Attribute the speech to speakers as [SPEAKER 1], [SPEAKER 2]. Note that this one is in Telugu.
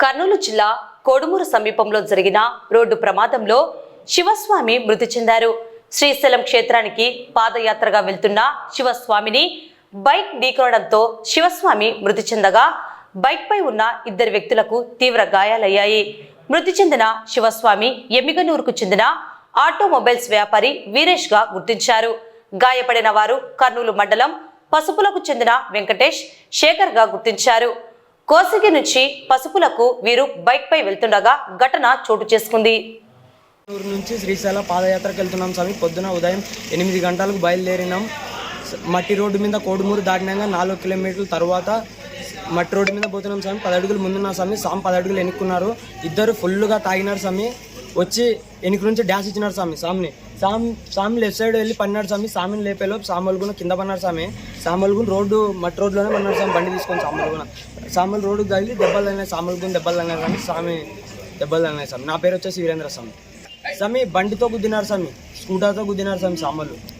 [SPEAKER 1] కర్నూలు జిల్లా కోడుమూరు సమీపంలో జరిగిన రోడ్డు ప్రమాదంలో శివస్వామి మృతి చెందారు. శ్రీశైలం క్షేత్రానికి పాదయాత్రగా వెళ్తున్న శివస్వామిని బైక్ ఢీకొనడంతో శివస్వామి మృతి చెందగా బైక్ పై ఉన్న ఇద్దరు వ్యక్తులకు తీవ్ర గాయాలయ్యాయి. మృతి చెందిన శివస్వామి ఎమ్మిగనూరుకు చెందిన ఆటోమొబైల్స్ వ్యాపారి వీరేష్ గా గుర్తించారు. గాయపడిన వారు కర్నూలు మండలం పసుపులకు చెందిన వెంకటేష్, శేఖర్ గా గుర్తించారు. కోసిగి నుంచి పసుపులకు వీరు బైక్ పై వెళ్తుండగా ఘటన చోటు చేసుకుంది.
[SPEAKER 2] ఊరు నుంచి శ్రీశైలం పాదయాత్రకు వెళ్తున్నాం స్వామి. పొద్దున ఉదయం 8 గంటలకు బయలుదేరినాం. మట్టి రోడ్డు మీద కోడుమూరు దాటినాక 4 కిలోమీటర్ల తర్వాత మట్టి రోడ్డు మీద పోతున్నాం స్వామి. 10 అడుగులు ముందున్న స్వామి 10 అడుగులు ఎన్నుకున్నారు. ఇద్దరు ఫుల్గా తాగినారు స్వామి. వచ్చి వెనుక నుంచి డ్యాష్ ఇచ్చినారు స్వామిని. స్వామి లెఫ్ట్ సైడ్ వెళ్ళి పడినాడు స్వామి. స్వామిని లేపేలోపు సామలుగున కింద పడినాడు స్వామి. సామలుగున మట్టి రోడ్లోనే పడినాడు స్వామి. బండి తీసుకొని సామలు రోడ్డు తగిలి దెబ్బలు అయినాయి. సామలుగున దెబ్బలు అయినాయి కానీ స్వామి దెబ్బలు అయినాయి స్వామి. నా పేరు వచ్చేసి వీరేంద్ర స్వామి. బండితో గుద్దినారు స్వామి, స్కూటర్తో గుద్దినారు స్వామి సామలు.